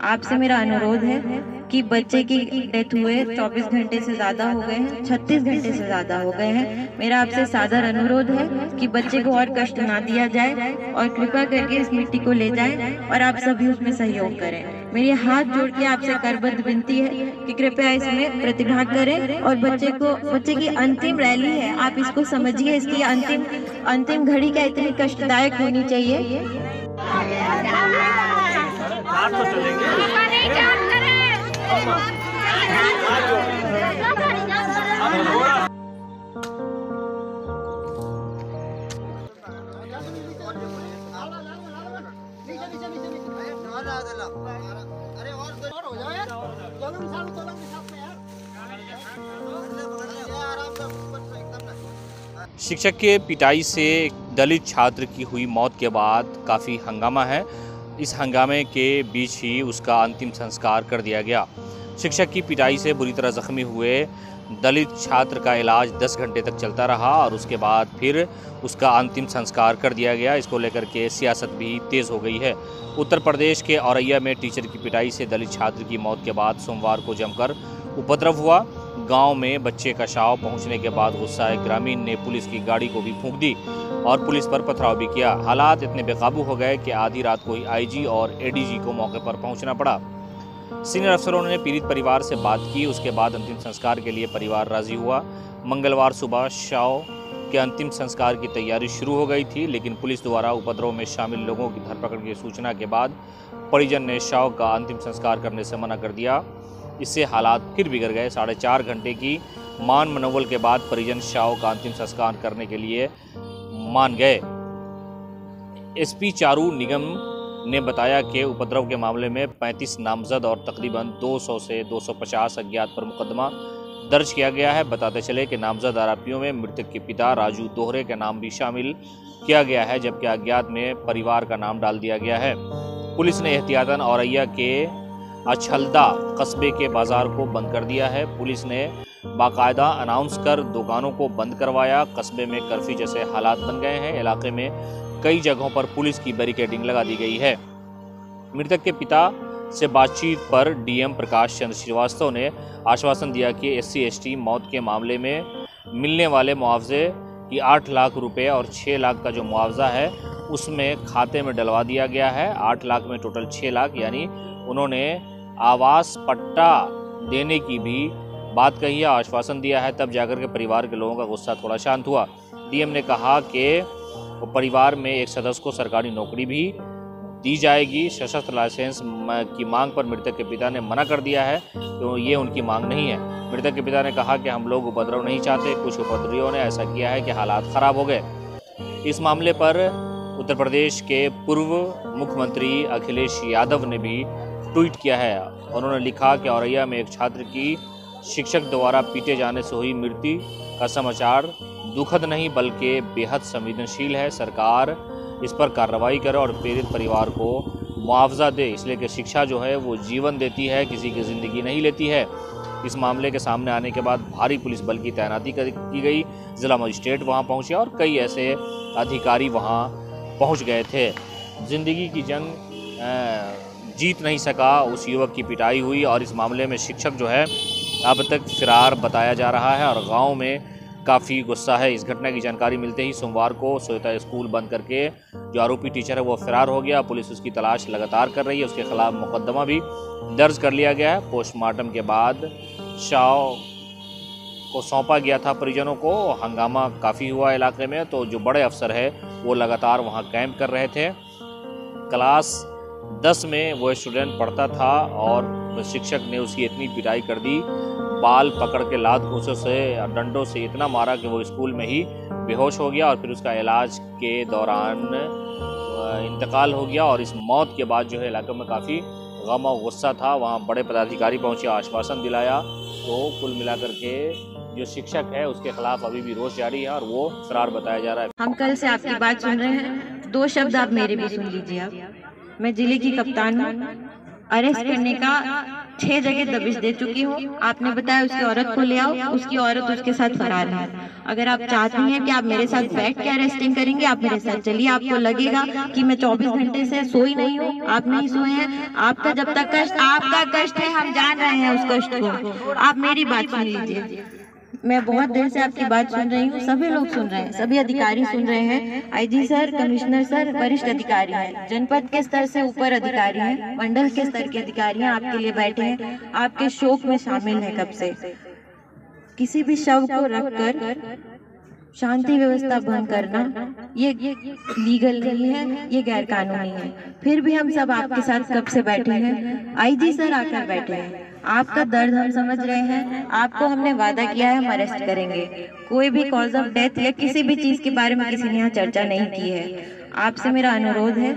आपसे मेरा अनुरोध है कि बच्चे की डेथ हुए 24 घंटे से ज़्यादा हो गए हैं, 36 घंटे से ज़्यादा हो गए हैं। मेरा आपसे सादर अनुरोध है कि बच्चे को और कष्ट ना दिया जाए और कृपा करके इस मिट्टी को ले जाएं और आप सभी उसमें सहयोग करें। मेरी हाथ जोड़ के आपसे करबद्ध विनती है कि कृपया इसमें प्रतिभाग करें और बच्चे की अंतिम रैली है, आप इसको समझिए। इसकी अंतिम घड़ी क्या इतनी कष्टदायक होनी चाहिए? शिक्षक के पिटाई से दलित छात्र की हुई मौत के बाद काफ़ी हंगामा है। इस हंगामे के बीच ही उसका अंतिम संस्कार कर दिया गया। शिक्षक की पिटाई से बुरी तरह जख्मी हुए दलित छात्र का इलाज 10 घंटे तक चलता रहा और उसके बाद फिर उसका अंतिम संस्कार कर दिया गया। इसको लेकर के सियासत भी तेज़ हो गई है। उत्तर प्रदेश के औरैया में टीचर की पिटाई से दलित छात्र की मौत के बाद सोमवार को जमकर उपद्रव हुआ। गांव में बच्चे का शव पहुंचने के बाद गुस्साए ग्रामीण ने पुलिस की गाड़ी को भी फूंक दी और पुलिस पर पथराव भी किया। हालात इतने बेकाबू हो गए कि आधी रात को ही आईजी और एडीजी को मौके पर पहुंचना पड़ा। सीनियर अफसरों ने पीड़ित परिवार से बात की। उसके बाद अंतिम संस्कार के लिए परिवार राजी हुआ। मंगलवार सुबह शव के अंतिम संस्कार की तैयारी शुरू हो गई थी, लेकिन पुलिस द्वारा उपद्रव में शामिल लोगों की धरपकड़ की सूचना के बाद परिजन ने शव का अंतिम संस्कार करने से मना कर दिया। इससे हालात फिर बिगड़ गए। 4.5 घंटे की मान मनोवल के बाद परिजन शव का अंतिम संस्कार करने के लिए मान गए। एसपी चारू निगम ने बताया कि उपद्रव के मामले में 35 नामजद और तकरीबन 200 से 250 अज्ञात पर मुकदमा दर्ज किया गया है। बताते चले कि नामजद आरोपियों में मृतक के पिता राजू दोहरे का नाम भी शामिल किया गया है, जबकि अज्ञात में परिवार का नाम डाल दिया गया है। पुलिस ने एहतियातन औरैया के अछलदा कस्बे के बाजार को बंद कर दिया है। पुलिस ने बाकायदा अनाउंस कर दुकानों को बंद करवाया। कस्बे में कर्फ्यू जैसे हालात बन गए हैं। इलाके में कई जगहों पर पुलिस की बैरिकेडिंग लगा दी गई है। मृतक के पिता से बातचीत पर डीएम प्रकाश चंद्र श्रीवास्तव ने आश्वासन दिया कि SC/ST मौत के मामले में मिलने वाले मुआवजे की 8 लाख रुपए और 6 लाख का जो मुआवजा है उसमें खाते में डलवा दिया गया है। 8 लाख में टोटल 6 लाख, यानी उन्होंने आवास पट्टा देने की भी बात कही है, आश्वासन दिया है। तब जाकर के परिवार के लोगों का गुस्सा थोड़ा शांत हुआ। डीएम ने कहा कि परिवार में एक सदस्य को सरकारी नौकरी भी दी जाएगी। सशस्त्र लाइसेंस की मांग पर मृतक के पिता ने मना कर दिया है, तो ये उनकी मांग नहीं है। मृतक के पिता ने कहा कि हम लोग उपद्रव नहीं चाहते, कुछ उपद्रवियों ने ऐसा किया है कि हालात खराब हो गए। इस मामले पर उत्तर प्रदेश के पूर्व मुख्यमंत्री अखिलेश यादव ने भी ट्वीट किया है। उन्होंने लिखा कि औरैया में एक छात्र की शिक्षक द्वारा पीटे जाने से हुई मृत्यु का समाचार दुखद नहीं बल्कि बेहद संवेदनशील है। सरकार इस पर कार्रवाई करे और पीड़ित परिवार को मुआवजा दे, इसलिए कि शिक्षा जो है वो जीवन देती है, किसी की ज़िंदगी नहीं लेती है। इस मामले के सामने आने के बाद भारी पुलिस बल की तैनाती की गई। जिला मजिस्ट्रेट वहां पहुंचे और कई ऐसे अधिकारी वहां पहुंच गए थे। ज़िंदगी की जंग जीत नहीं सका, उस युवक की पिटाई हुई और इस मामले में शिक्षक जो है अब तक फरार बताया जा रहा है और गांव में काफ़ी गुस्सा है। इस घटना की जानकारी मिलते ही सोमवार को सोयता स्कूल बंद करके जो आरोपी टीचर है वो फरार हो गया। पुलिस उसकी तलाश लगातार कर रही है। उसके खिलाफ मुकदमा भी दर्ज कर लिया गया है। पोस्टमार्टम के बाद शव को सौंपा गया था परिजनों को। हंगामा काफ़ी हुआ इलाके में, तो जो बड़े अफसर है वो लगातार वहाँ कैंप कर रहे थे। क्लास 10 में वो स्टूडेंट पढ़ता था और शिक्षक ने उसकी इतनी पिटाई कर दी, बाल पकड़ के लात घूंसों से डंडों से इतना मारा कि वो स्कूल में ही बेहोश हो गया और फिर उसका इलाज के दौरान इंतकाल हो गया। और इस मौत के बाद जो है इलाके में काफ़ी गम और गुस्सा था। वहाँ बड़े पदाधिकारी पहुँचे, आश्वासन दिलाया। तो कुल मिलाकर के जो शिक्षक है उसके खिलाफ अभी भी रोष जारी है और वो फरार बताया जा रहा है। हम कल से आपकी बात सुन रहे हैं, 2 शब्द आप मेरे भी सुन लीजिए। आप मैं जिले की कप्तान हूँ। अरेस्ट करने का 6 जगह दबिश दे चुकी हूँ। आपने बताया उसकी औरत को ले आओ, उसकी औरत उसके साथ फरार है। अगर आप चाहती हैं कि आप मेरे साथ बैठ के अरेस्टिंग करेंगे, आप मेरे साथ चलिए। आपको लगेगा कि मैं 24 घंटे से सोई नहीं हूँ, आप नहीं सोए हैं। आपका जब तक कष्ट आपका कष्ट है, हम जान रहे हैं उस कष्ट को। आप मेरी बात सुन लीजिए। मैं बहुत देर से आपकी बात सुन रही हूँ, सभी लोग सुन रहे हैं, सभी अधिकारी सुन रहे हैं। आईजी सर, कमिश्नर सर, वरिष्ठ अधिकारी हैं, जनपद के स्तर से ऊपर अधिकारी हैं, मंडल के स्तर के अधिकारी हैं, आपके लिए बैठे हैं, आपके शोक में शामिल है कब से। किसी भी शव को रखकर शांति व्यवस्था भंग करना ये लीगल नहीं है, ये गैर कानूनी है। फिर भी हम सब आपके साथ कब से बैठे हैं। आईजी सर आकर बैठे हैं, आपका दर्द हम समझ रहे हैं। आपको हमने वादा किया है, हम अरेस्ट करेंगे। कोई भी कॉज ऑफ डेथ या किसी भी चीज के बारे में किसी ने यहाँ चर्चा नहीं की है। आपसे मेरा अनुरोध है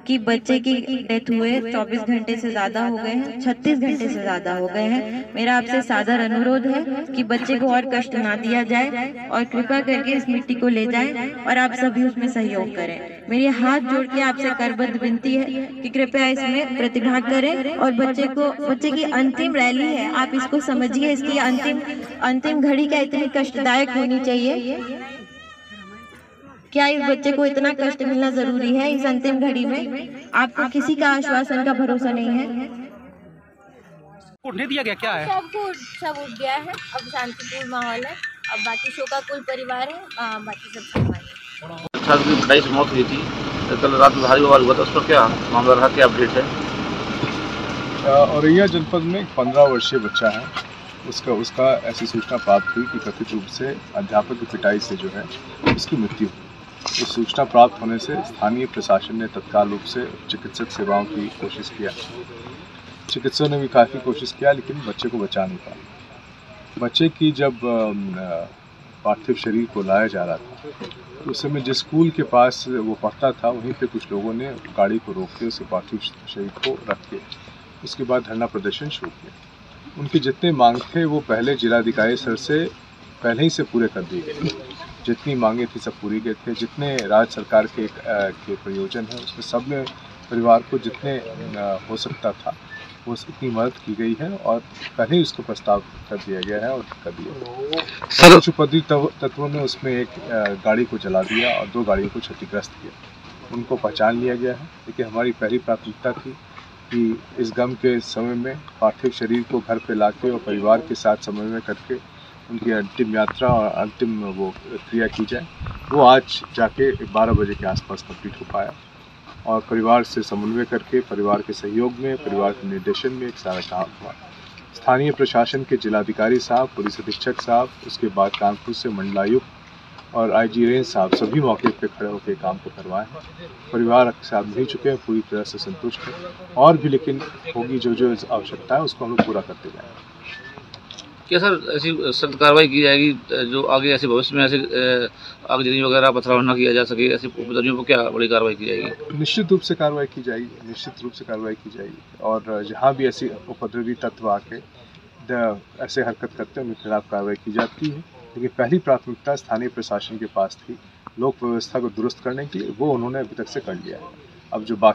कि बच्चे की डेथ हुए 24 घंटे से ज्यादा हो गए हैं, 36 घंटे से ज्यादा हो गए हैं। मेरा आपसे सादर अनुरोध है कि बच्चे को और कष्ट ना दिया जाए और कृपा करके इस मिट्टी को ले जाएं और आप सभी उसमें सहयोग करें। मेरी हाथ जोड़ के आपसे करबद्ध विनती है कि कृपया इसमें प्रतिभाग करें और बच्चे की अंतिम रैली है, आप इसको समझिए। इसकी अंतिम घड़ी क्या इतनी कष्टदायक होनी चाहिए? क्या इस बच्चे को इतना कष्ट मिलना जरूरी है इस अंतिम घड़ी में? आपको किसी का आश्वासन का भरोसा नहीं है। उठने दिया गया क्या है? सब उठ गया है, अब शांतिपूर्ण माहौल है। अब बाकी शोकाकुल परिवार है, बाकी सब संभाल। छात्र की पिटाई से मौत हुई थी, कल रात में भारी बवाल हुआ था, उस पर क्या मामला रहा, क्या अपडेट है? औरैया जनपद में एक 15 वर्षीय बच्चा है, उसका ऐसी सूचना प्राप्त हुई कि कथित रूप से अध्यापक की पिटाई से जो है उसकी मृत्यु हुई। इस सूचना प्राप्त होने से स्थानीय प्रशासन ने तत्काल रूप से चिकित्सक सेवाओं की कोशिश किया। चिकित्सकों ने भी काफ़ी कोशिश किया, लेकिन बच्चे को बचा नहीं पाया। बच्चे की जब पार्थिव शरीर को लाया जा रहा था, तो उस समय जिस स्कूल के पास वो पढ़ता था, वहीं पे कुछ लोगों ने गाड़ी को रोक के उसे पार्थिव शरीर को रख के उसके बाद धरना प्रदर्शन शुरू किया। उनके जितने मांग थे वो पहले जिलाधिकारी सर से पहले ही से पूरे कर दिए गए। जितनी मांगे थी सब पूरी गए थे। जितने राज्य सरकार के प्रयोजन हैं उसमें सब में परिवार को जितने हो सकता था वो इतनी मदद की गई है और पहले ही उसको प्रस्ताव कर दिया गया है और कर दिया। सर कुछ उपद्रवी तत्वों ने उसमें एक गाड़ी को जला दिया और 2 गाड़ियों को क्षतिग्रस्त किया। उनको पहचान लिया गया है, लेकिन हमारी पहली प्राथमिकता थी कि इस गम के समय में पार्थिव शरीर को घर पे लाके और परिवार के साथ समन्वय करके उनकी अंतिम यात्रा और अंतिम वो क्रिया की जाए। वो आज जाके 12 बजे के आसपास कंप्लीट हो पाया और परिवार से समन्वय करके, परिवार के सहयोग में, परिवार के निर्देशन में एक सारा काम हुआ। स्थानीय प्रशासन के जिलाधिकारी साहब, पुलिस अधीक्षक साहब, उसके बाद कानपुर से मंडलायुक्त और आईजी रेंज साहब सभी मौके पे खड़े होकर काम को करवाए हैं। परिवार के साथ मिल चुके हैं, पूरी तरह से संतुष्ट हैं और भी लेकिन होगी जो आवश्यकता है उसको हम लोग पूरा करते जाएंगे। क्या सर ऐसी सख्त कार्रवाई की जाएगी जो आगे ऐसे भविष्य में ऐसे आगजनी वगैरह पथराव न किया जा सके, ऐसे उपद्रवियों पर क्या बड़ी कार्रवाई की जाएगी? निश्चित रूप से कार्रवाई की जाएगी, निश्चित रूप से कार्रवाई की जाएगी और जहाँ भी ऐसी उपद्रवी तत्व आके ऐसे हरकत करते हैं उनके खिलाफ कार्रवाई की जाती है। लेकिन पहली प्राथमिकता स्थानीय प्रशासन के पास थी लोक व्यवस्था को दुरुस्त करने के लिए, वो उन्होंने अभी तक से कर लिया है। अब जो बाकी